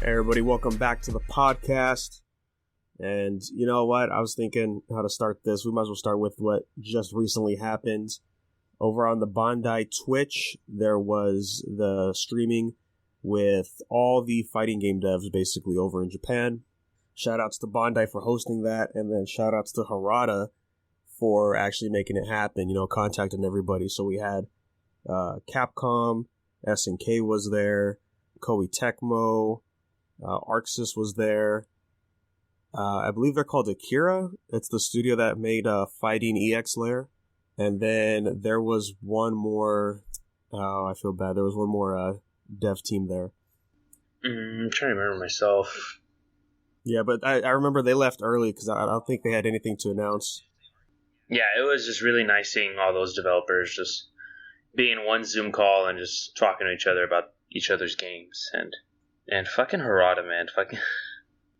Hey everybody, welcome back to the podcast. And you know what? I was thinking how to start this. We might as well start with what just recently happened. Over on the Bandai Twitch, there was the streaming with all the fighting game devs basically over in Japan. Shoutouts to Bandai for hosting that, and then shoutouts to Harada for actually making it happen, contacting everybody. So we had Capcom, SNK was there, Koei Tecmo, Arxis was there. I believe they're called Akira. It's the studio that made Fighting EX Lair. And then there was one more. I feel bad. There was one more dev team there. I'm trying to remember myself. Yeah, but I remember they left early because I don't think they had anything to announce. Yeah, it was just really nice seeing all those developers just being in one Zoom call and just talking to each other about each other's games. And fucking Harada, man.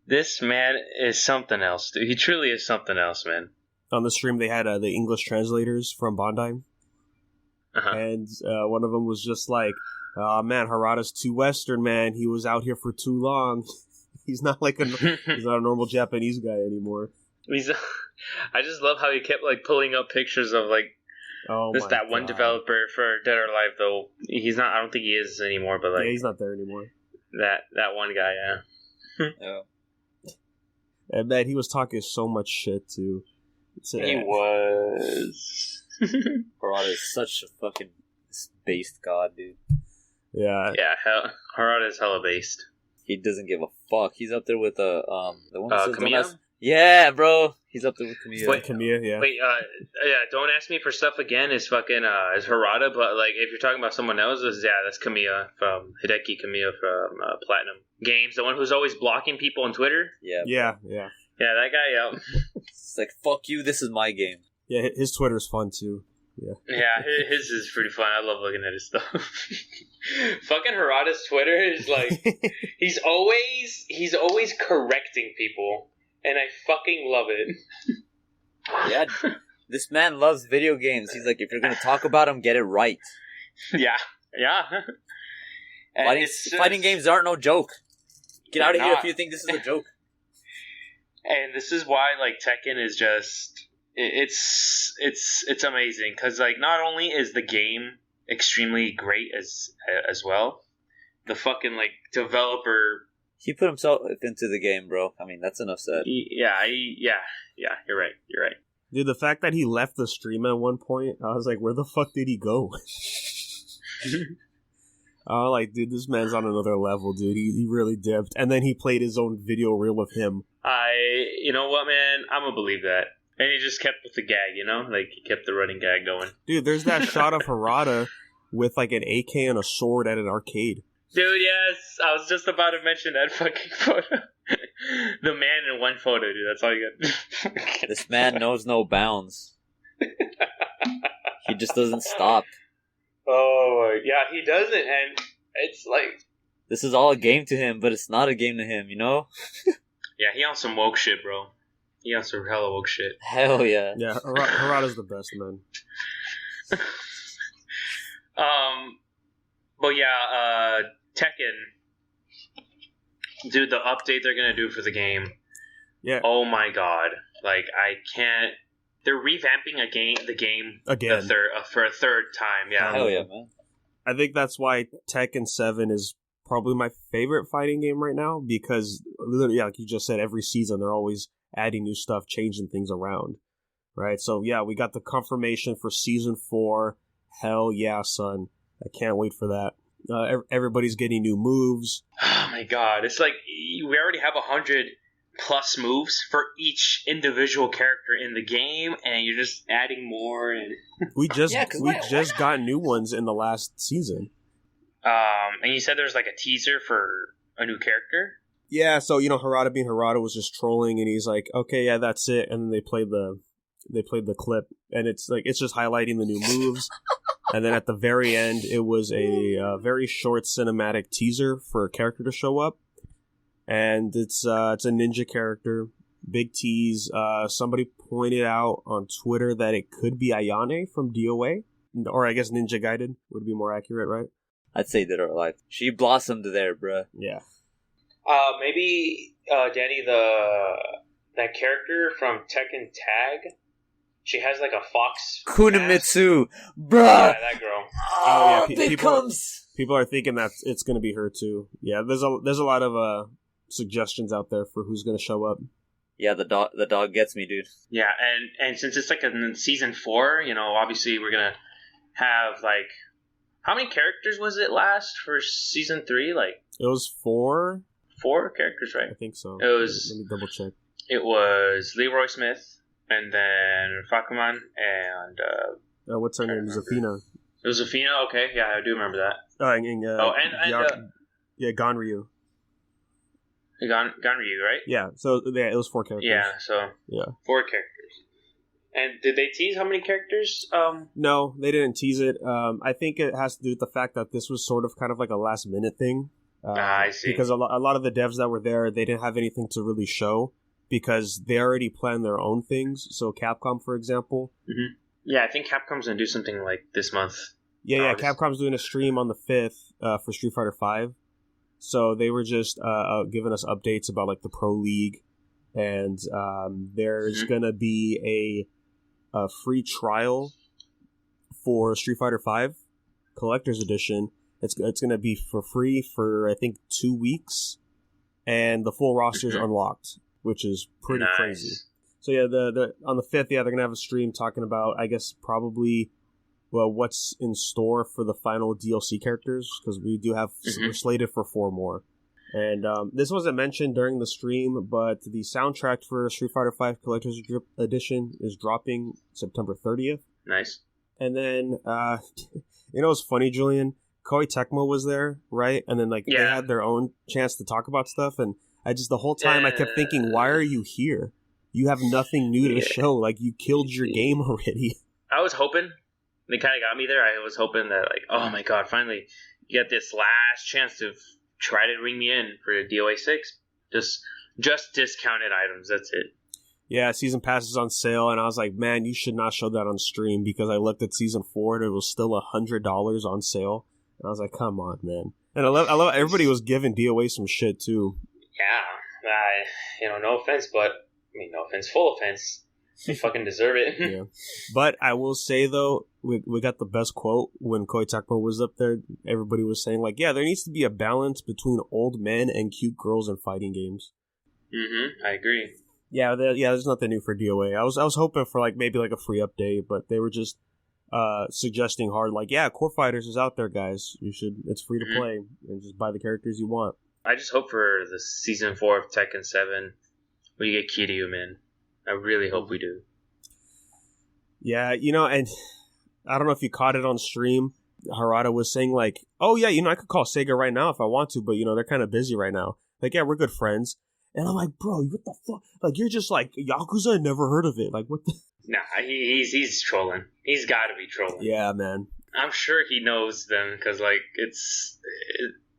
This man is something else, dude. He truly is something else, man. On the stream, they had the English translators from Bandai. Uh-huh. And one of them was just like, oh, man, Harada's too Western, man. He was out here for too long. He's not like he's not a normal Japanese guy anymore. I just love how he kept pulling up pictures of that one developer for Dead or Alive, though. He's not. I don't think he is anymore. But yeah, he's not there anymore. That one guy, yeah. Yeah. And man, he was talking so much shit too. He was. Harada is such a fucking based god, dude. Yeah. Yeah, Harada is hella based. He doesn't give a fuck. He's up there with the one who says Kamiya? Yeah, bro. He's up there with Kamiya. Wait, Kamiya, yeah. Wait, don't ask me for stuff again. Is Harada, but if you're talking about someone else, that's Kamiya from Hideki Kamiya from Platinum Games, the one who's always blocking people on Twitter. Yeah. Yeah. Yeah, that guy. It's like, fuck you. This is my game. Yeah, his Twitter's fun too. Yeah. Yeah, his is pretty fun. I love looking at his stuff. Fucking Harada's Twitter is he's always correcting people, and I fucking love it. Yeah, this man loves video games. He's like, if you're gonna talk about them, get it right. Yeah. Fighting games aren't no joke. Get out of here if you think this is a joke. And this is why Tekken is just it's amazing because not only is the game extremely great as well, the fucking developer, he put himself into the game, bro. I mean, that's enough said. Yeah. You're right. Dude, the fact that he left the stream at one point, I was like, where the fuck did he go? Dude, this man's on another level, dude. He really dipped. And then he played his own video reel of him. You know what, man? I'm gonna believe that. And he just kept with the gag, he kept the running gag going. Dude, there's that shot of Harada with an AK and a sword at an arcade. Dude, yes. I was just about to mention that fucking photo. The man in one photo, dude. That's all you got. This man knows no bounds. He just doesn't stop. Oh, yeah, he doesn't, and it's this is all a game to him, but it's not a game to him, Yeah, he on some woke shit, bro. He on some hella woke shit. Hell yeah. Yeah, Harada's the best, man. But yeah, Tekken, dude, the update they're gonna do for the game. Yeah. Oh my god, I can't. They're revamping the game again for a third time. Yeah. Hell yeah, man. I think that's why Tekken 7 is probably my favorite fighting game right now because, literally, like you just said, every season they're always adding new stuff, changing things around, right? So yeah, we got the confirmation for Season 4. Hell yeah, son. I can't wait for that. Everybody's getting new moves. Oh my god, it's we already have 100 plus moves for each individual character in the game, and you're just adding more. And we just got new ones in the last season. And you said there's a teaser for a new character. Yeah, so Harada being Harada was just trolling, and he's like, "Okay, yeah, that's it." And then they played the clip, and it's just highlighting the new moves. And then at the very end, it was a very short cinematic teaser for a character to show up. And it's a ninja character. Big tease. Somebody pointed out on Twitter that it could be Ayane from DOA. Or I guess Ninja Gaiden would be more accurate, right? I'd say Dead or Alive. She blossomed there, bruh. Yeah. Maybe Danny, that character from Tekken Tag. She has like a fox. Kunimitsu, bruh. Yeah, that girl. Oh, yeah, people are thinking that it's going to be her too. Yeah, there's a lot of suggestions out there for who's going to show up. Yeah, the dog gets me, dude. Yeah, and since it's like in season 4, obviously we're gonna have like, how many characters was it last for season 3? Like, it was 4 characters, right? I think so. It was. Let me double check. It was Leroy Smith, and then Fakuman, and what's her name? Zafina. It was Zafina. Okay, yeah, I do remember that. Ganryu. Ganryu, right? Yeah. So yeah, it was 4 characters. Yeah. So 4 characters. And did they tease how many characters? No, they didn't tease it. I think it has to do with the fact that this was sort of kind of like a last minute thing. I see. Because a lot of the devs that were there, they didn't have anything to really show because they already planned their own things. So Capcom, for example. Mm-hmm. Yeah, I think Capcom's going to do something like this month. Yeah, Capcom's doing a stream on the 5th for Street Fighter V. So they were just giving us updates about like the Pro League. And there's going to be a free trial for Street Fighter V Collector's Edition. It's going to be for free for, I think, 2 weeks. And the full roster is unlocked, which is pretty crazy. So yeah, the on the 5th, they're going to have a stream talking about, I guess, probably what's in store for the final DLC characters, because we do have we're slated for 4 more. And this wasn't mentioned during the stream, but the soundtrack for Street Fighter V Collector's Edition is dropping September 30th. Nice. And then, what's funny, Julian? Koei Tecmo was there, right? And then, they had their own chance to talk about stuff, and the whole time I kept thinking, why are you here? You have nothing new to show. Like, you killed your game already. I was hoping. They kind of got me there. I was hoping that, oh my god, finally, you get this last chance to try to ring me in for DOA 6. Just discounted items. That's it. Yeah, Season Pass is on sale, and I was like, man, you should not show that on stream, because I looked at Season 4, and it was still $100 on sale. And I was like, come on, man. And I love everybody was giving DOA some shit, too. Yeah. No offense, but, no offense, full offense. They fucking deserve it. Yeah. But I will say, though, we got the best quote when Koei Tecmo was up there. Everybody was saying, there needs to be a balance between old men and cute girls in fighting games. I agree. Yeah, there's nothing new for DOA. I was hoping for, maybe a free update, but they were just suggesting hard, Core Fighters is out there, guys. It's free to play, and just buy the characters you want. I just hope for the Season 4 of Tekken 7, we get Kiryu, man. I really hope we do. Yeah, and I don't know if you caught it on stream. Harada was saying, oh, yeah, I could call Sega right now if I want to, but, they're kind of busy right now. Yeah, we're good friends. And I'm like, bro, what the fuck? You're just Yakuza? I never heard of it. What the... Nah, he's trolling. He's got to be trolling. Yeah, man. I'm sure he knows them, because,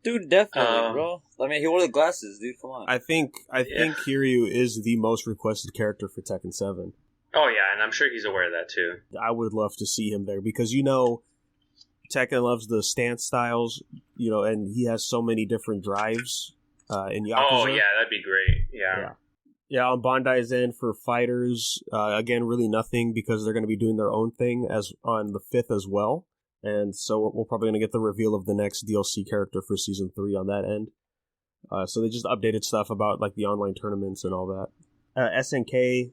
Dude, definitely, bro. He wore the glasses, dude. Come on. I think Kiryu is the most requested character for Tekken 7. Oh, yeah, and I'm sure he's aware of that, too. I would love to see him there, because, Tekken loves the stance styles, and he has so many different drives in Yakuza. Oh, yeah, that'd be great. Yeah, on Bandai's end for fighters, again, really nothing, because they're going to be doing their own thing as on the 5th as well. And so we're probably going to get the reveal of the next DLC character for Season 3 on that end. So they just updated stuff about the online tournaments and all that. SNK,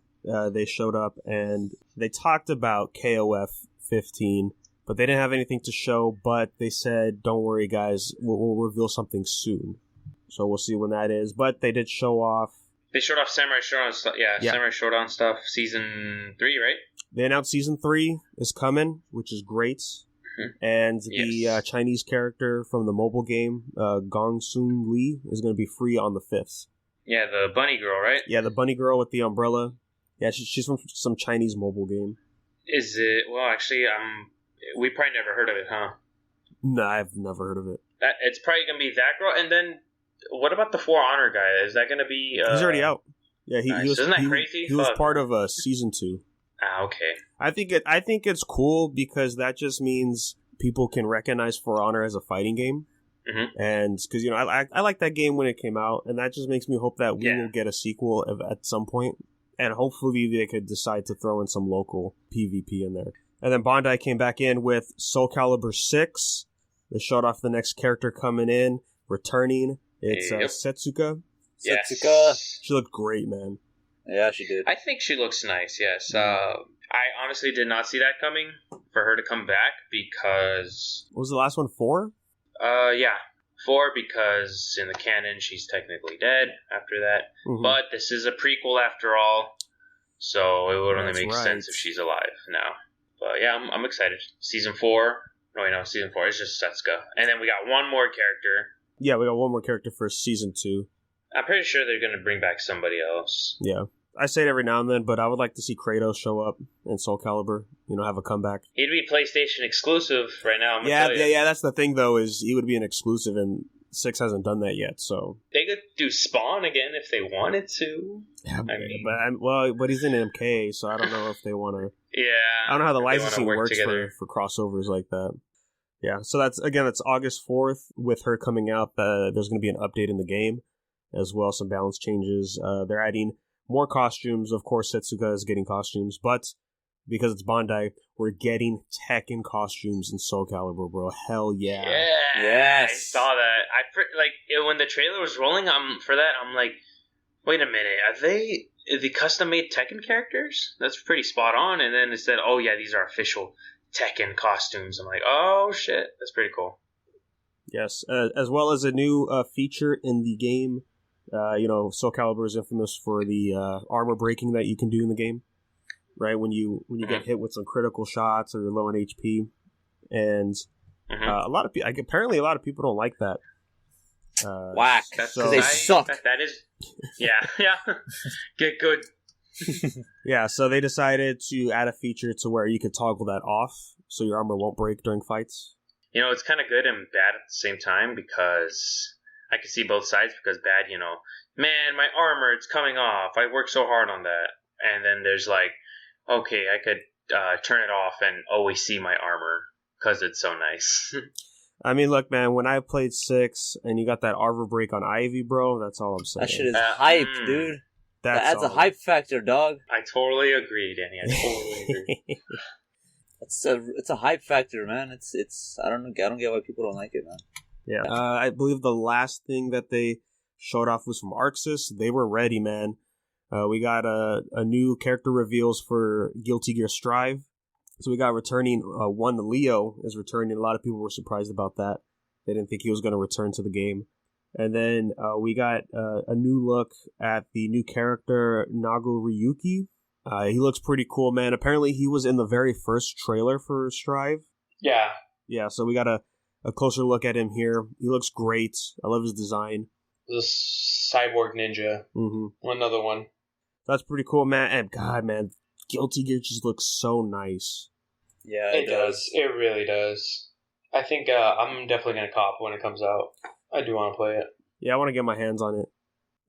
they showed up and they talked about KOF 15, but they didn't have anything to show, but they said, don't worry guys, we'll reveal something soon. So we'll see when that is. But they did show off. They showed off Samurai Showdown stuff. Yeah, Samurai Showdown stuff. Season 3, right? They announced Season 3 is coming, which is great. And the Chinese character from the mobile game, Gong Sun Li, is going to be free on the 5th. Yeah, the bunny girl, right? Yeah, the bunny girl with the umbrella. Yeah, she's from some Chinese mobile game. Is it? Well, actually, we probably never heard of it, huh? No, I've never heard of it. It's probably going to be that girl. And then, what about the For Honor guy? Is that going to be... He's already out. Yeah, he was. Isn't that crazy? He was part of Season 2. Okay. I think it's cool because that just means people can recognize For Honor as a fighting game. And because I like that game when it came out, and that just makes me hope that we will get a sequel at some point, and hopefully they could decide to throw in some local PvP in there. And then Bandai came back in with Soul Calibur 6. They showed off the next character coming in, returning. It's Setsuka. Yes. Setsuka. She looked great, man. Yeah, she did. I think she looks nice, yes. I honestly did not see that coming for her to come back because... What was the last one, 4? Yeah. 4 because in the canon she's technically dead after that. Mm-hmm. But this is a prequel after all, so it would only make sense if she's alive now. But yeah, I'm excited. Season 4. No, Season 4 is just Setsuka. And then we got one more character. Yeah, we got one more character for Season 2. I'm pretty sure they're going to bring back somebody else. Yeah. I say it every now and then, but I would like to see Kratos show up in Soul Calibur, have a comeback. He'd be PlayStation exclusive right now. Yeah, that's the thing, though, is he would be an exclusive, and 6 hasn't done that yet, so... They could do Spawn again if they wanted to. Yeah, but he's in MK, so I don't know if they want to... Yeah. I don't know how the licensing works for crossovers like that. Yeah, so that's August 4th with her coming out. There's going to be an update in the game as well, some balance changes. They're adding more costumes. Of course, Setsuka is getting costumes, but because it's Bandai, we're getting Tekken costumes in Soul Calibur, bro. Hell yeah. Yeah. Yes. I saw that. When the trailer was rolling, I'm like, wait a minute, are they the custom-made Tekken characters? That's pretty spot on. And then it said, oh yeah, these are official Tekken costumes. I'm like, oh shit, that's pretty cool. Yes, as well as a new feature in the game. Soul Calibur is infamous for the armor breaking that you can do in the game, right? When you get hit with some critical shots or you're low on HP, and a lot of people apparently a lot of people don't like that. Whack, because they suck. That is, yeah. Get good. Yeah, so they decided to add a feature to where you could toggle that off, so your armor won't break during fights. It's kind of good and bad at the same time because I can see both sides. Because bad, man, my armor, it's coming off. I worked so hard on that. And then there's like, okay, I could turn it off and always see my armor because it's so nice. I mean, look, man, when I played 6 and you got that armor break on Ivy, bro, that's all I'm saying. That shit is hype, dude. That adds a hype factor, dog. I totally agree, Danny. I totally agree. It's a hype factor, man. It's I don't get why people don't like it, man. Yeah. I believe the last thing that they showed off was from ArcSys. They were ready, man. We got a new character reveals for Guilty Gear Strive. So we got returning Leo is returning. A lot of people were surprised about that. They didn't think he was going to return to the game. And then we got a new look at the new character Nago Ryuki. He looks pretty cool, man. Apparently he was in the very first trailer for Strive. Yeah. Yeah, so we got a closer look at him here. He looks great. I love his design. The cyborg ninja. Mm-hmm. Another one. That's pretty cool, man. And God, man, Guilty Gear just looks so nice. Yeah, it does. It really does. I think I'm definitely going to cop when it comes out. I do want to play it. Yeah, I want to get my hands on it.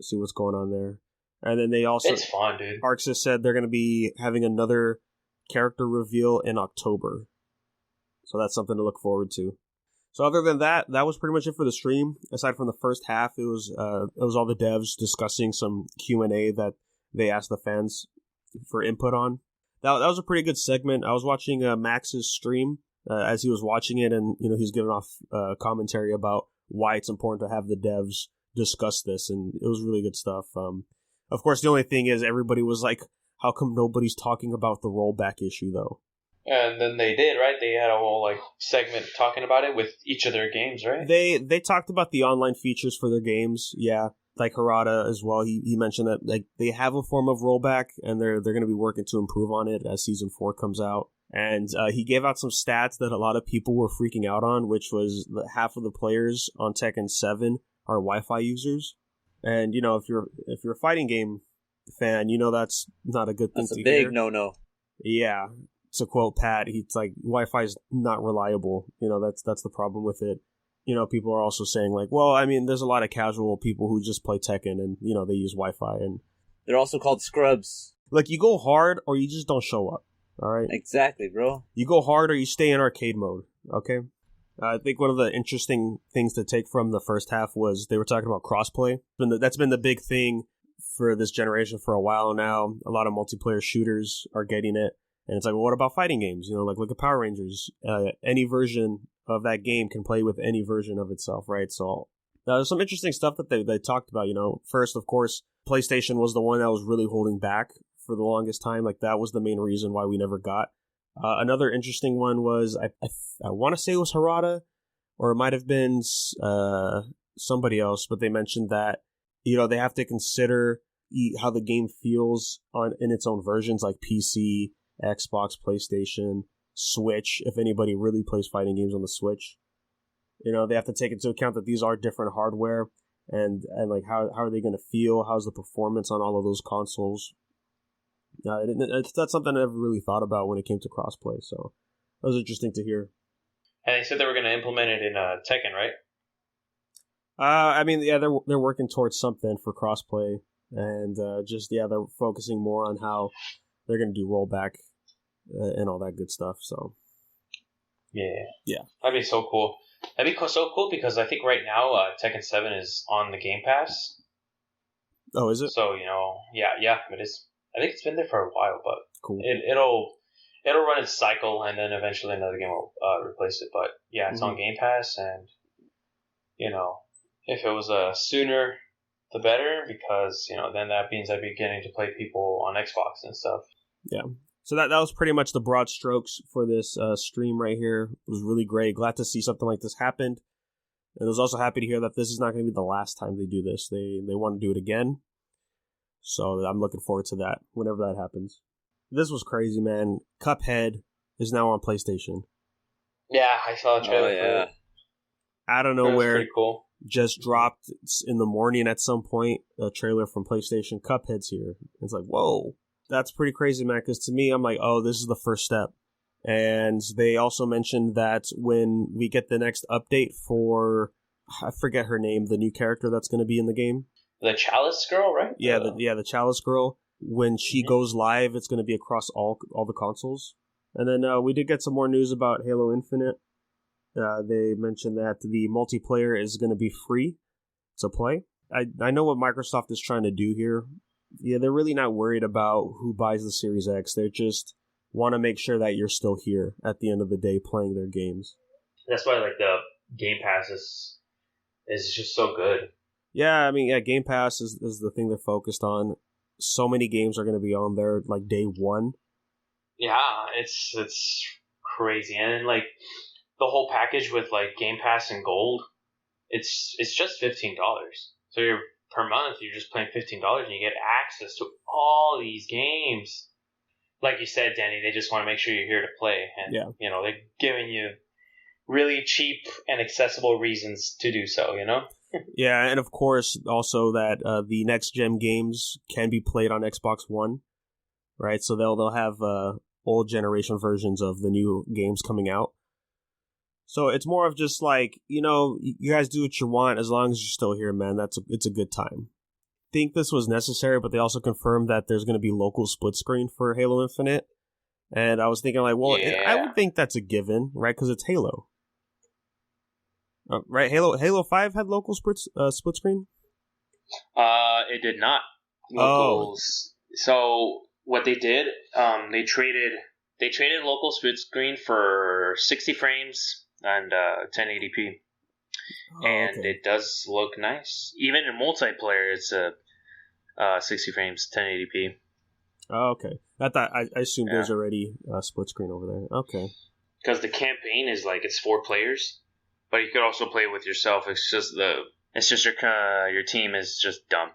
See what's going on there. And then they also... It's fun, dude. ArcSys said they're going to be having another character reveal in October. So that's something to look forward to. So other than that, that was pretty much it for the stream. Aside from the first half, it was all the devs discussing some Q&A that they asked the fans for input on. That was a pretty good segment. I was watching Max's stream as he was watching it, and he was giving off commentary about why it's important to have the devs discuss this, and it was really good stuff. Of course, the only thing is everybody was like, how come nobody's talking about the rollback issue, though? And then they did, right? They had a whole segment talking about it with each of their games, right? They talked about the online features for their games, yeah. Like Harada as well, he mentioned that they have a form of rollback, and they're going to be working to improve on it as Season 4 comes out. And he gave out some stats that a lot of people were freaking out on, which was that half of the players on Tekken 7 are Wi-Fi users. And if you're a fighting game fan, that's not a good thing to hear. That's a big no-no. Yeah. To quote Pat, he's like, Wi-Fi is not reliable. That's the problem with it. People are also saying well, I mean, there's a lot of casual people who just play Tekken and, they use Wi-Fi. And they're also called scrubs. You go hard or you just don't show up. All right? Exactly, bro. You go hard or you stay in arcade mode. Okay? I think one of the interesting things to take from the first half was they were talking about crossplay. That's been the big thing for this generation for a while now. A lot of multiplayer shooters are getting it. And it's like, well, what about fighting games? Like look at Power Rangers. Any version of that game can play with any version of itself, right? So there's some interesting stuff that they talked about. First, of course, PlayStation was the one that was really holding back for the longest time. Like that was the main reason why we never got. Another interesting one was I want to say it was Harada, or it might have been somebody else, but they mentioned that they have to consider how the game feels in its own versions, like PC, Xbox, PlayStation, Switch. If anybody really plays fighting games on the Switch, they have to take into account that these are different hardware, and like how are they going to feel? How's the performance on all of those consoles? That's something I never really thought about when it came to crossplay, so that was interesting to hear. And they said they were going to implement it in Tekken, right? They're working towards something for crossplay, and they're focusing more on how they're going to do rollback and all that good stuff. So, yeah, that'd be so cool. That'd be so cool because I think right now Tekken 7 is on the Game Pass. Oh, is it? So yeah, it is. I think it's been there for a while, but cool. It'll run its cycle, and then eventually another game will replace it. But yeah, it's on Game Pass, and if it was sooner, the better, because then that means I'd be getting to play people on Xbox and stuff. Yeah. So that was pretty much the broad strokes for this stream right here. It was really great. Glad to see something like this happened. And I was also happy to hear that this is not going to be the last time they do this. They want to do it again. So I'm looking forward to that whenever that happens. This was crazy, man. Cuphead is now on PlayStation. Yeah, I saw a trailer. Oh, yeah. Out of nowhere, pretty cool. Just dropped in the morning at some point, a trailer from PlayStation. Cuphead's here. It's like, whoa. That's pretty crazy, man, because to me, I'm like, oh, this is the first step. And they also mentioned that when we get the next update for, I forget her name, the new character that's going to be in the game. The Chalice girl, right? Yeah, the Chalice girl. When she goes live, it's going to be across all the consoles. And then we did get some more news about Halo Infinite. They mentioned that the multiplayer is going to be free to play. I know what Microsoft is trying to do here. Yeah, they're really not worried about who buys the Series X. They just want to make sure that you're still here at the end of the day playing their games. That's why the Game Pass is just so good. Yeah, Game Pass is the thing they're focused on. So many games are going to be on there like day one. Yeah, it's crazy, and then the whole package with Game Pass and Gold, it's just $15. So per month you're just paying $15 and you get access to all these games. Like you said, Danny, they just want to make sure you're here to play, and they're giving you really cheap and accessible reasons to do so. Yeah, and of course also that the next gen games can be played on Xbox One, right? So they'll have old generation versions of the new games coming out. So it's more of just you guys do what you want as long as you're still here, man. It's a good time. I think this was necessary, but they also confirmed that there's going to be local split screen for Halo Infinite. And I was thinking I would think that's a given, right? Because it's Halo. Right, Halo 5 had local split screen? It did not. Locals. So what they did, they traded local split screen for 60 frames and 1080p. And it does look nice. Even in multiplayer, it's 60 frames, 1080p. Oh, okay. I assumed there's already a split screen over there. Okay. Because the campaign is it's 4 players. But you could also play with yourself. It's just your team is just dumb.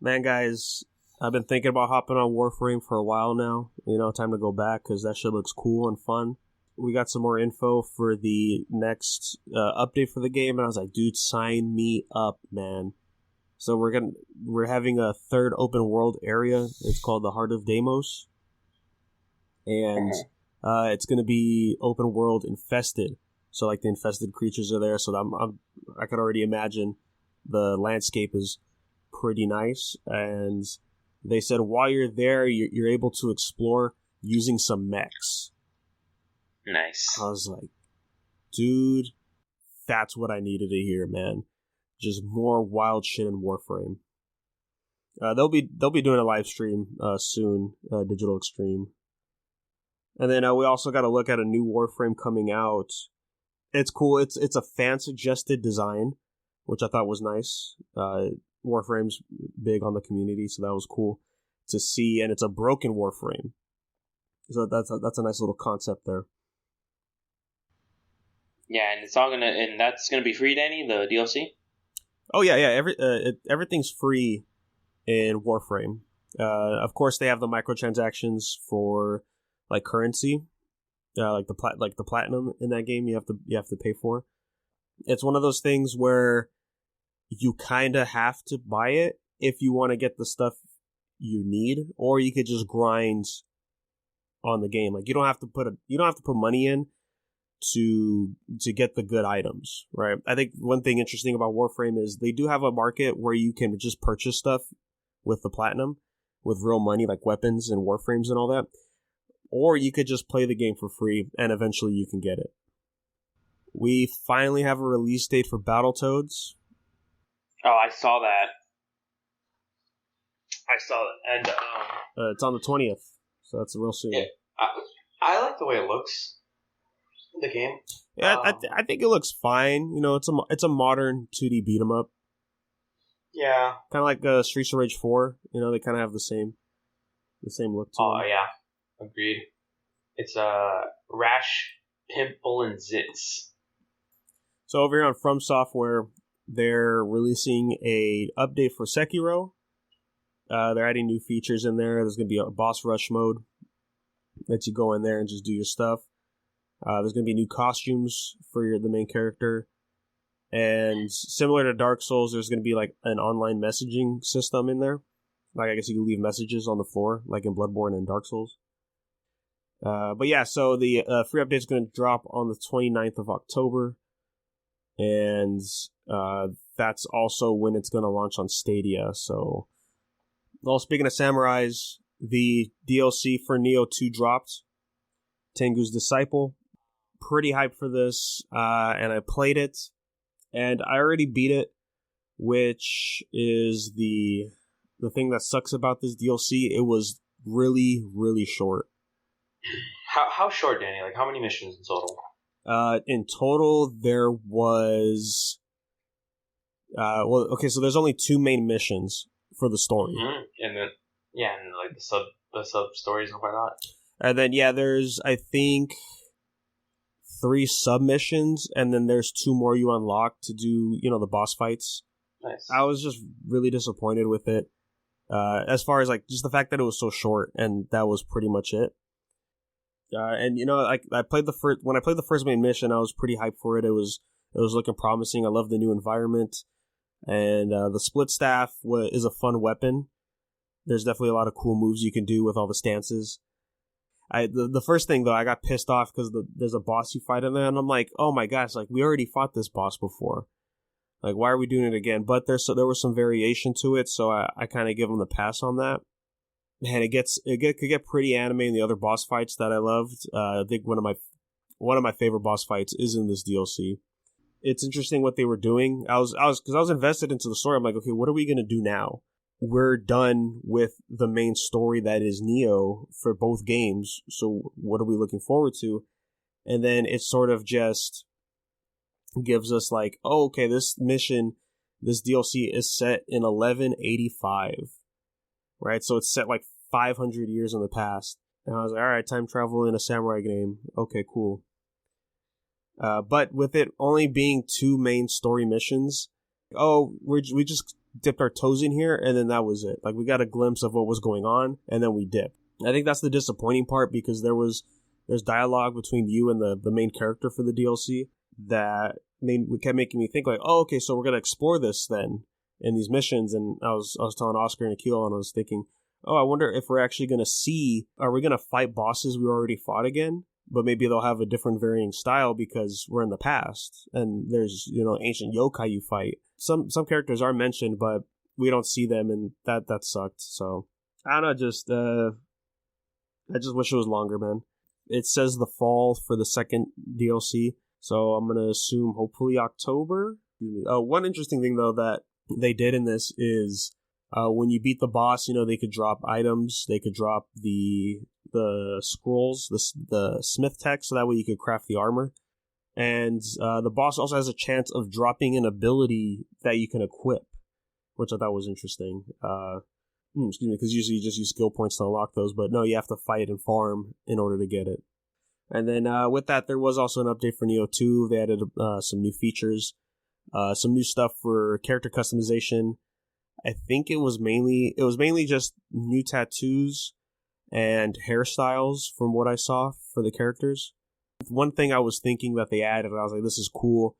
Man, guys, I've been thinking about hopping on Warframe for a while now. Time to go back because that shit looks cool and fun. We got some more info for the next update for the game, and I was like, dude, sign me up, man. So we're having a third open world area. It's called the Heart of Deimos, and it's going to be open world infested. So the infested creatures are there. So I could already imagine the landscape is pretty nice. And they said while you're there, you're able to explore using some mechs. Nice. I was like, Dude, that's what I needed to hear, man. Just more wild shit in Warframe. They'll be doing a live stream soon, Digital Extreme. And then we also got to look at a new Warframe coming out. It's cool. It's a fan suggested design, which I thought was nice. Warframe's big on the community, so that was cool to see. And it's a broken Warframe, so that's a nice little concept there. Yeah, and it's all and that's gonna be free, Danny, the DLC. Oh yeah. Everything's free in Warframe. Of course, they have the microtransactions for like currency, like the platinum in that game. You have to pay for. It's one of those things where you kind of have to buy it if you want to get the stuff you need, or you could just grind on the game. Like you don't have to put money in to get the good items, right? I think one thing interesting about Warframe is they do have a market where you can just purchase stuff with the platinum, with real money, like weapons and Warframes and all that. Or you could just play the game for free and eventually you can get it. We finally have a release date for Battletoads. Oh, I saw that. And it's on the 20th, so that's real soon. Yeah, I like the way it looks. The game. Yeah, I think it looks fine. You know, it's a modern 2D beat 'em up. Yeah. Kind of like Streets of Rage 4. You know, they kind of have the same look to them. Oh yeah, agreed. It's Rash, Pimple, and Zitz. So over here on From Software, they're releasing a update for Sekiro. They're adding new features in there. There's going to be a boss rush mode that you go in there and just do your stuff. There's going to be new costumes for the main character. And similar to Dark Souls, there's going to be like an online messaging system in there. Like I guess you can leave messages on the floor, like in Bloodborne and Dark Souls. But yeah, so the free update is going to drop on the 29th of October. And that's also when it's going to launch on Stadia. So, well, speaking of samurais, the DLC for Nioh 2 dropped. Tengu's Disciple. Pretty hyped for this, and I played it, and I already beat it, which is the thing that sucks about this DLC. It was really, really short. How short, Danny? Like, how many missions in total? In total, there was... so there's only 2 main missions for the story. Mm-hmm. And then, and like the sub stories and whatnot. And then, there's, I think, 3 submissions, and then there's 2 more you unlock to do, the boss fights. Nice. I was just really disappointed with it. As far as, like, just the fact that it was so short, and that was pretty much it. And, I played when I played the first main mission, I was pretty hyped for it. It was looking promising. I love the new environment. And the split staff is a fun weapon. There's definitely a lot of cool moves you can do with all the stances. The first thing, though, I got pissed off because there's a boss you fight in there, and I'm like, oh my gosh, like, we already fought this boss before. Like, why are we doing it again? But there was some variation to it, so I kind of give them the pass on that. And it could get pretty anime in the other boss fights that I loved. I think one of my favorite boss fights is in this DLC. It's interesting what they were doing. I was invested into the story. I'm like, okay, what are we gonna do now? We're done with the main story that is Nioh for both games, so what are we looking forward to? And then it sort of just gives us like, oh, okay, this DLC is set in 1185, right? So it's set like 500 years in the past. And I was like, all right, time travel in a samurai game. Okay, cool. But with it only being 2 main story missions, we just dipped our toes in here, and then that was it. Like, we got a glimpse of what was going on, and then we dipped. I think that's the disappointing part, because there's dialogue between you and the main character for the DLC that kept making me think like, oh, okay, so we're gonna explore this then in these missions. And I was telling Oscar and Akil, and I was thinking, oh, I wonder if we're actually are we gonna fight bosses we already fought again? But maybe they'll have a different varying style because we're in the past, and there's ancient yokai you fight. Some characters are mentioned, but we don't see them, and that sucked. So I don't know, I just wish it was longer, man. It says the fall for the second DLC, So I'm going to assume hopefully October. One interesting thing, though, that they did in this is when you beat the boss, they could drop items. They could drop the scrolls, the smith tech, so that way you could craft the armor. And the boss also has a chance of dropping an ability that you can equip, which I thought was interesting. Excuse me, because usually you just use skill points to unlock those, but no, you have to fight and farm in order to get it. And then with that, there was also an update for Nioh 2. They added some new features, some new stuff for character customization. I think it was mainly just new tattoos and hairstyles from what I saw for the characters. One thing I was thinking that they added, I was like, this is cool.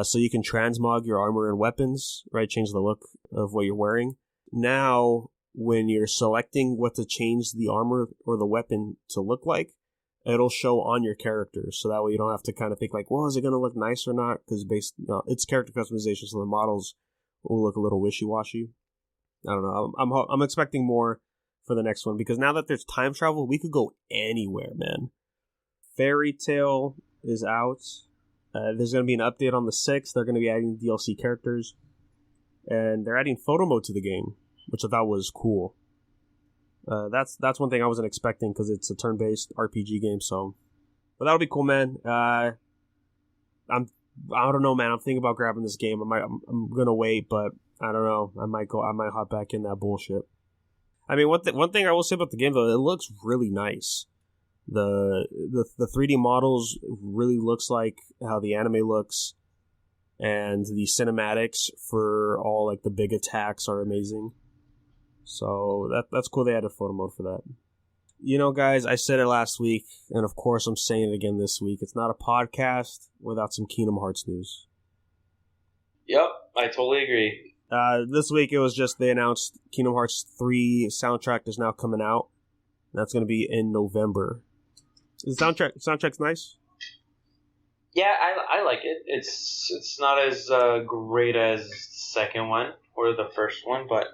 So you can transmog your armor and weapons, right? Change the look of what you're wearing. Now, when you're selecting what to change the armor or the weapon to look like, it'll show on your character. So that way you don't have to kind of think like, well, is it going to look nice or not? Because it's character customization, so the models will look a little wishy-washy. I don't know. I'm expecting more for the next one, because now that there's time travel, we could go anywhere, man. Fairy Tail is out. There's going to be an update on the 6th. They're going to be adding DLC characters. And they're adding photo mode to the game, which I thought was cool. That's one thing I wasn't expecting, because it's a turn-based RPG game. So, but that'll be cool, man. I don't know, man. I'm thinking about grabbing this game. I'm gonna wait, but I don't know. I might hop back in that bullshit. I mean, one thing I will say about the game, though, it looks really nice. The 3D models really looks like how the anime looks, and the cinematics for all like the big attacks are amazing. So that's cool. They added photo mode for that. Guys, I said it last week, and of course I'm saying it again this week. It's not a podcast without some Kingdom Hearts news. Yep, I totally agree. This week it was just they announced Kingdom Hearts 3 soundtrack is now coming out. That's going to be in November. The soundtrack's nice. Yeah, I like it. It's not as great as the second one or the first one, but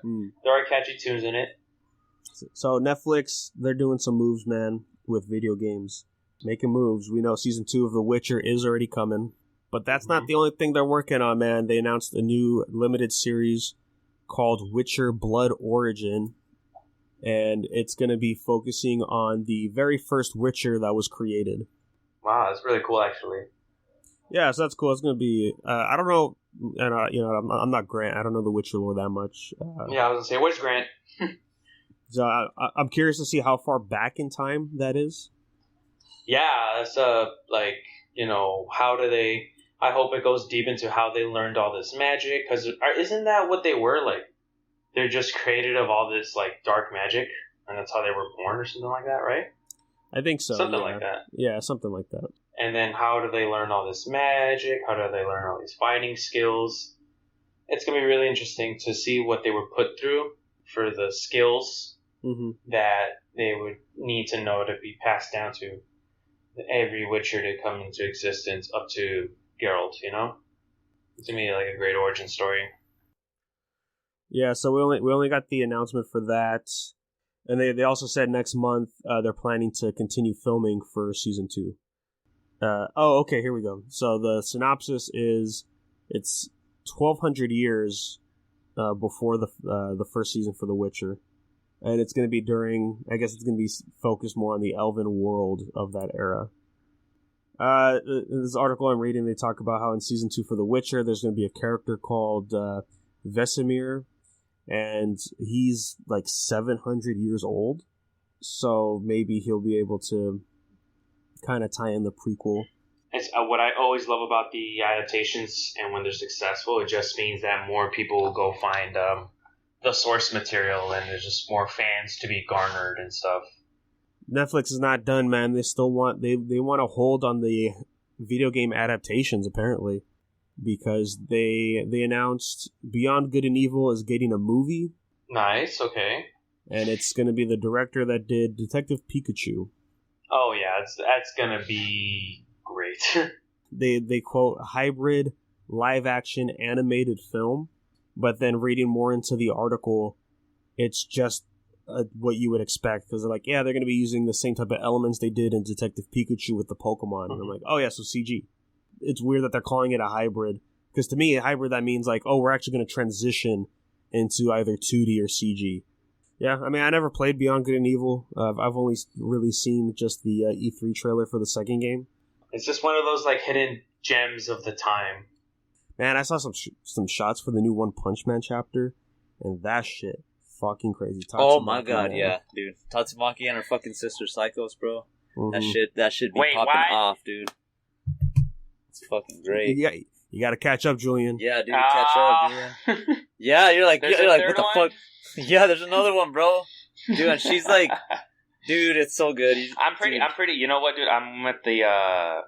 there are catchy tunes in it. So Netflix, they're doing some moves, man, with video games. Making moves. We know season 2 of The Witcher is already coming. But that's not the only thing they're working on, man. They announced a new limited series called Witcher Blood Origin. And it's going to be focusing on the very first Witcher that was created. Wow, that's really cool, actually. Yeah, so that's cool. It's going to be... I don't know... And I'm not Grant. I don't know the Witcher lore that much. Yeah, I was going to say, where's Grant? So I'm curious to see how far back in time that is. Yeah, that's how do they... I hope it goes deep into how they learned all this magic, because isn't that what they were, like? They're just created of all this, like, dark magic, and that's how they were born or something like that, right? I think so. Something like that. Yeah, something like that. And then how do they learn all this magic? How do they learn all these fighting skills? It's going to be really interesting to see what they were put through for the skills that they would need to know to be passed down to every Witcher to come into existence up to Geralt, It's going to be like a great origin story. Yeah, so we only got the announcement for that. And they also said next month they're planning to continue filming for season 2. Okay, here we go. So the synopsis is it's 1,200 years before the first season for The Witcher, and it's going to be during. I guess it's going to be focused more on the elven world of that era. In this article I'm reading, they talk about how in season 2 for The Witcher, there's going to be a character called Vesemir, and he's like 700 years old. So maybe he'll be able to kind of tie in the prequel. It's what I always love about the adaptations, and when they're successful, it just means that more people will go find the source material, and there's just more fans to be garnered and stuff. Netflix is not done, man. They still want they want to hold on the video game adaptations, apparently, because they announced Beyond Good and Evil is getting a movie. Nice, okay. And it's going to be the director that did Detective Pikachu. Oh yeah, that's going to be great. They quote hybrid live action animated film, but then reading more into the article, it's just what you would expect, because they're like, yeah, they're going to be using the same type of elements they did in Detective Pikachu with the Pokemon. And I'm like, oh yeah, so CG. it's weird that they're calling it a hybrid. Because to me, a hybrid, that means like, oh, we're actually going to transition into either 2D or CG. Yeah, I mean, I never played Beyond Good and Evil. I've only really seen just the E3 trailer for the second game. It's just one of those like hidden gems of the time. Man, I saw some shots for the new One Punch Man chapter, and that shit fucking crazy. Oh my god, yeah, dude. Tatsumaki and her fucking sister Psychos, bro. Mm-hmm. That should be popping off, dude. It's fucking great. Yeah, you gotta catch up, Julian. Yeah, dude, catch up, Julian. Yeah, you're like, what the fuck? Yeah, there's another one, bro. Dude, and she's like, dude, it's so good. I'm pretty. You know what, dude? I'm at the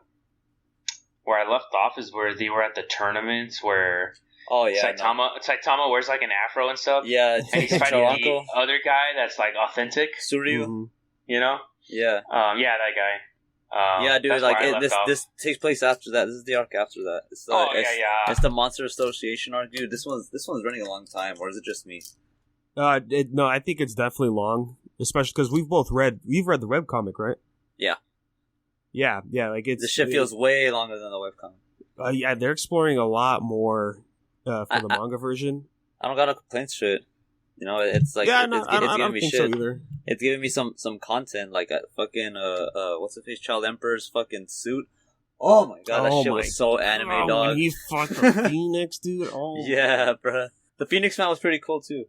where I left off is where they were at the tournaments where. Oh yeah, Saitama wears like an afro and stuff. Yeah, and he's fighting the other guy that's like authentic. Suryu, you know? Yeah. Yeah, that guy. Yeah, dude. Like this takes place after that. This is the arc after that. It's It's the Monster Association arc, dude. This one's running a long time, or is it just me? No, I think it's definitely long, especially because we've read the webcomic, right? Yeah. Yeah. Like this shit feels way longer than the webcomic. Yeah, they're exploring a lot more for the manga version. I don't got no complaints to it. You know, it's like I don't think so either. It's giving me some content, like a fucking what's the face Child Emperor's fucking suit. Oh my god, that shit was so anime, dog. When he fought the Phoenix, dude. Oh yeah, bruh. The Phoenix man was pretty cool too.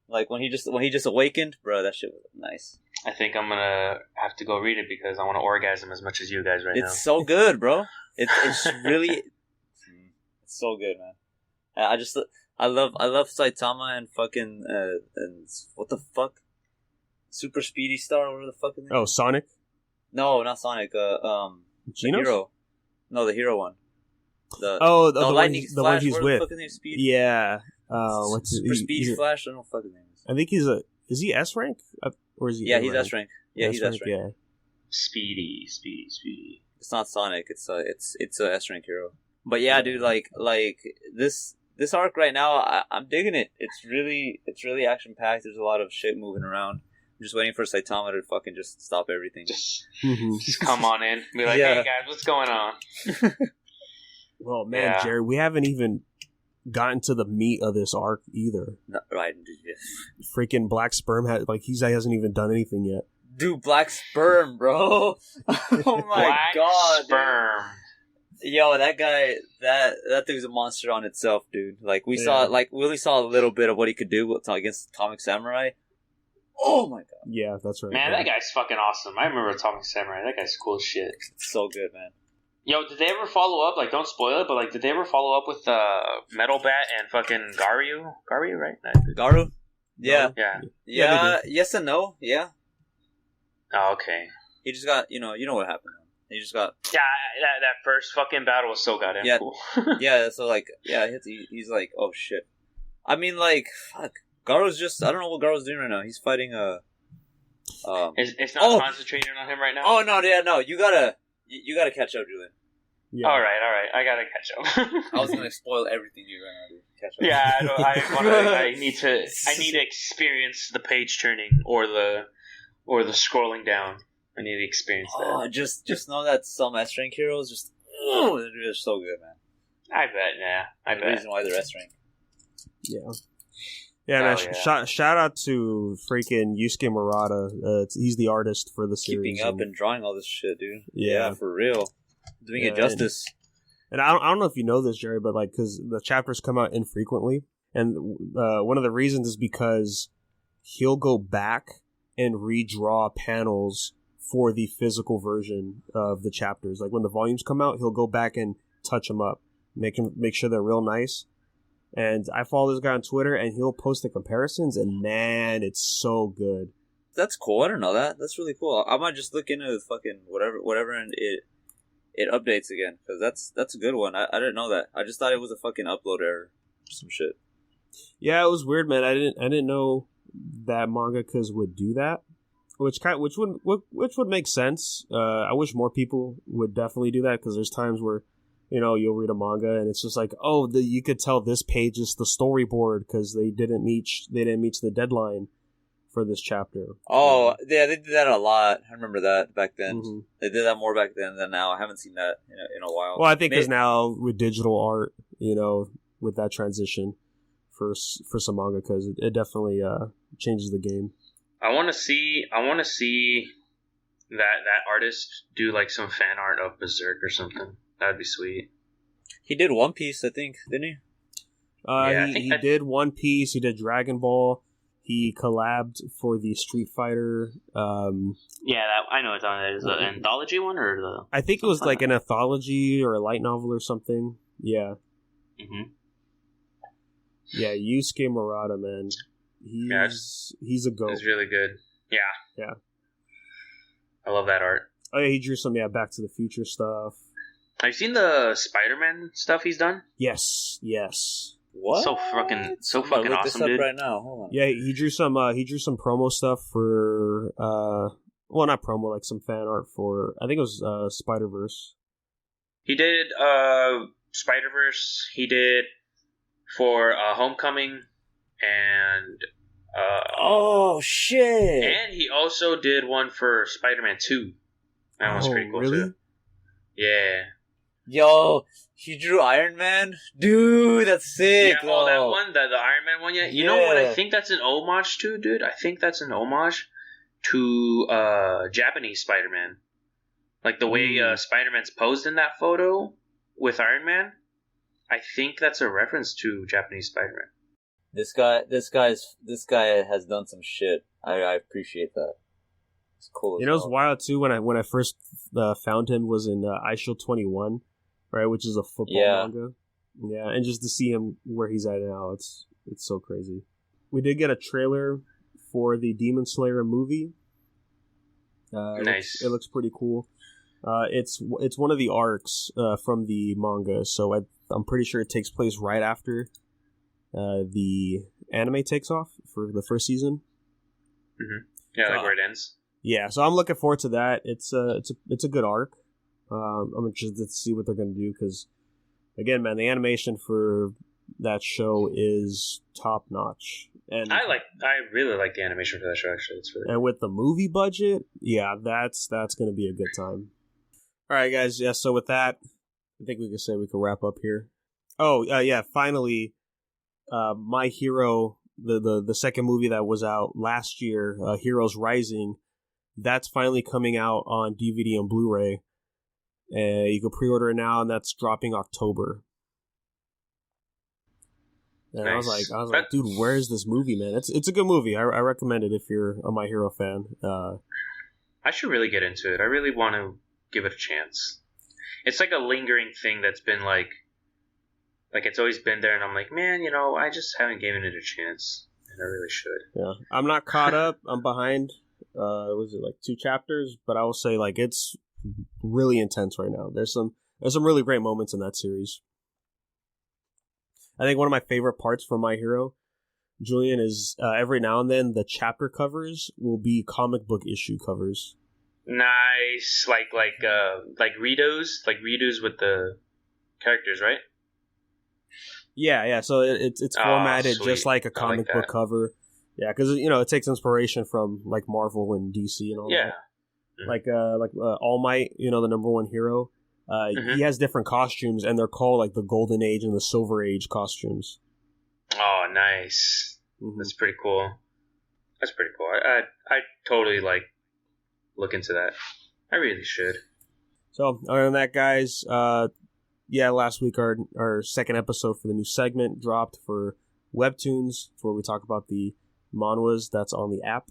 Like when he just awakened, bro, that shit was nice. I think I'm gonna have to go read it because I want to orgasm as much as you guys now. It's so good, bro. It's really it's so good, man. I love Saitama and fucking and what the fuck, Super Speedy Star, whatever the fuck is it? Oh, Sonic? No, not Sonic. The hero. No, the hero one. The lightning the Flash, one he's with. Yeah. What's Super Speedy Flash? I don't know what the fuck his name is. I think is he S rank or is he? Yeah, he's S rank. Yeah, he's S rank. Yeah. Speedy. It's not Sonic. It's a S rank hero. But yeah, dude, like this arc right now, I'm digging it. It's really action packed. There's a lot of shit moving around. I'm just waiting for Saitama to fucking just stop everything. Just come on in. Be like, hey guys, what's going on? Well, man, Jerry, we haven't even gotten to the meat of this arc either. Right. Freaking Black Sperm he hasn't even done anything yet. Dude, Black Sperm, bro. Oh my god. Sperm. Dude. Yo, that guy, that thing's a monster on itself, dude. Like we only saw a little bit of what he could do against Atomic Samurai. Oh my god. Yeah, that's right. Man, that guy's fucking awesome. I remember Atomic Samurai. That guy's cool as shit. It's so good, man. Yo, did they ever follow up? Like, don't spoil it, but like, did they ever follow up with Metal Bat and fucking Garyu? Garyu, right? Garu? Yeah. Yeah. Yes and no. Yeah. Oh, okay. He just got, you know what happened. He just got... Yeah, that first fucking battle was so goddamn cool. Yeah, so like, he's like, oh shit. I mean, like, fuck. Garu's just, I don't know what Garu's doing right now. He's fighting It's not concentrating on him right now? Oh, no, yeah, no. You gotta catch up, Julian. Yeah. All right. I gotta catch up. I was gonna spoil everything you're gonna do. Catch up. Yeah, I need to experience the page turning or the scrolling down. I need to experience that. Oh, just know that some S rank heroes they're so good, man. I bet. Yeah, I bet. The reason why they're S rank. Yeah. Yeah, man. Shout out to freaking Yusuke Murata. He's the artist for the series. Keeping up and drawing all this shit, dude. Yeah, for real. Doing it justice. And I don't know if you know this, Jerry, but like, because the chapters come out infrequently, and one of the reasons is because he'll go back and redraw panels for the physical version of the chapters. Like when the volumes come out, he'll go back and touch them up, make sure they're real nice. And I follow this guy on Twitter, and he'll post the comparisons, and man, it's so good. That's cool. I don't know that. That's really cool. I might just look into fucking whatever, and it updates again, because that's a good one. I didn't know that. I just thought it was a fucking upload error or some shit. Yeah, it was weird, man. I didn't know that mangakas would do that, which would make sense. I wish more people would definitely do that, because there's times where, you know, you'll read a manga and it's just like, oh, you could tell this page is the storyboard because they didn't meet the deadline for this chapter. Oh, yeah, they did that a lot. I remember that back then. Mm-hmm. They did that more back then than now. I haven't seen that in a while. Well, I think because now with digital art, with that transition for some manga, because it definitely changes the game. I want to see that artist do like some fan art of Berserk or something. That'd be sweet. He did One Piece, I think, didn't he? He did One Piece. He did Dragon Ball. He collabed for the Street Fighter. Yeah, I know it's on. Is it an anthology one or the? I think it was like an anthology or a light novel or something. Yeah. Mm-hmm. Yeah, Yusuke Murata, man. He's a goat. It's really good. Yeah. Yeah. I love that art. Oh yeah, he drew some Back to the Future stuff. Have you seen the Spider-Man stuff he's done? Yes. What? So fucking look awesome, this up dude. right now. Hold on. Yeah, he drew some promo stuff for well, not promo, like some fan art for, I think it was Spider-Verse. He did Spider-Verse. He did for Homecoming and oh shit! and he also did one for Spider-Man 2. That one's pretty cool really? too. Yeah. Yo, he drew Iron Man? Dude, that's sick. Yeah, oh, that one, the Iron Man one, yeah. You know what I think that's an homage to, dude? I think that's an homage to Japanese Spider-Man. Like the way Spider-Man's posed in that photo with Iron Man. I think that's a reference to Japanese Spider-Man. This guy has done some shit. I appreciate that. It's cool. You know, it's wild too. When I first found him was in iShield 21, right, which is a football manga. Yeah, and just to see him where he's at now, it's so crazy. We did get a trailer for the Demon Slayer movie. Nice. It looks pretty cool. It's one of the arcs from the manga, so I'm pretty sure it takes place right after the anime takes off for the first season. Mm-hmm. Yeah, like where it ends. Yeah, so I'm looking forward to that. It's a good arc. I'm interested to see what they're going to do because, again, man, the animation for that show is top notch. And I really like the animation for that show. Actually, it's really. And with the movie budget, yeah, that's going to be a good time. All right, guys. Yeah, so with that, I think we can say we can wrap up here. Oh, yeah. Finally, My Hero, the second movie that was out last year, Heroes Rising, that's finally coming out on DVD and Blu-ray. You can pre-order it now, and that's dropping October. And nice. I was like, dude, where is this movie, man? It's a good movie. I recommend it if you're a My Hero fan. I should really get into it. I really want to give it a chance. It's like a lingering thing that's been like it's always been there, and I'm like, man, I just haven't given it a chance, and I really should. Yeah, I'm not caught up. I'm behind. Was it like 2 chapters? But I will say, like, it's really intense right now. There's some really great moments in that series. I think one of my favorite parts from My Hero, Julian, is every now and then the chapter covers will be comic book issue covers. Nice, like redos with the characters, right? Yeah. So it's formatted just like a comic book cover. Yeah, because it takes inspiration from like Marvel and DC and all that. Mm-hmm. Like All Might, the number one hero. Mm-hmm. He has different costumes, and they're called like the Golden Age and the Silver Age costumes. Oh, nice! Mm-hmm. That's pretty cool. I totally look into that. I really should. So other than that, guys, last week our second episode for the new segment dropped for Webtoons, where we talk about the manhwas that's on the app.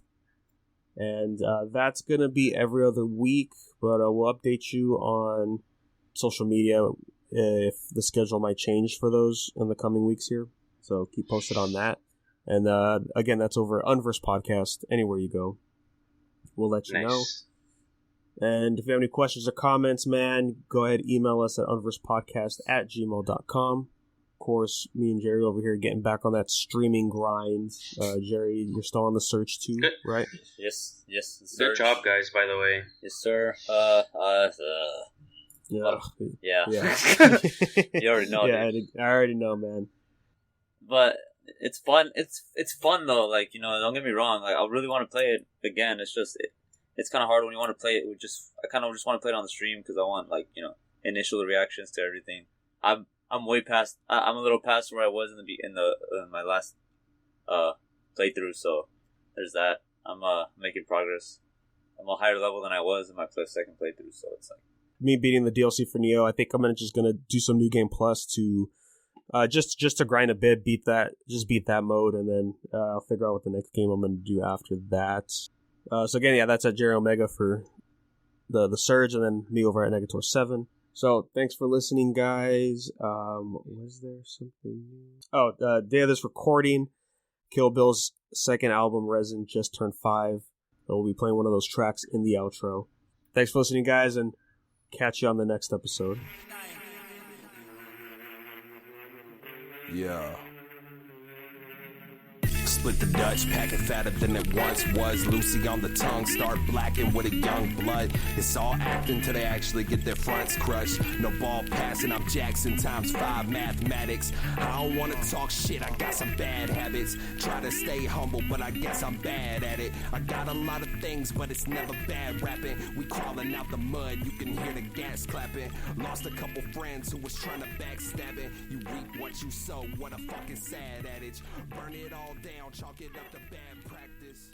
And that's going to be every other week, but we'll update you on social media if the schedule might change for those in the coming weeks here. So keep posted on that. And again, that's over Unverse Podcast, anywhere you go. We'll let you know. And if you have any questions or comments, man, go ahead, email us at unversepodcast@gmail.com. Of course, me and Jerry over here getting back on that streaming grind. Jerry, you're still on the search too, right? Yes. Good job, guys, by the way. Yes, sir. Yeah. You already know. Yeah, I already know, man. But It's fun. It's fun though. Like, you know, don't get me wrong. Like, I really want to play it again. It's just it's kind of hard when you want to play it. I kind of just want to play it on the stream because I want, like, you know, initial reactions to everything. I'm way past. I'm a little past where I was in my last playthrough. So there's that. I'm making progress. I'm a higher level than I was in my second playthrough. So it's like me beating the DLC for Neo. I think I'm just gonna do some New Game Plus to just to grind a bit, beat that mode, and then I'll figure out what the next game I'm gonna do after that. So again, yeah, that's at Jerry Omega for the Surge, and then me over at Negator 7. So thanks for listening, guys. Was there something new? Oh, day of this recording, Kill Bill's second album, Resin, just turned 5. So we'll be playing one of those tracks in the outro. Thanks for listening, guys, and catch you on the next episode. Yeah. Split the Dutch, pack it fatter than it once was. Lucy on the tongue, start blacking with a young blood. It's all acting till they actually get their fronts crushed. No ball passing, I'm Jackson times 5 mathematics. I don't wanna talk shit, I got some bad habits. Try to stay humble, but I guess I'm bad at it. I got a lot of things, but it's never bad rapping. We crawling out the mud, you can hear the gas clapping. Lost a couple friends who was trying to backstab it. You reap what you sow, what a fucking sad adage. Burn it all down, chalk it up to bad practice.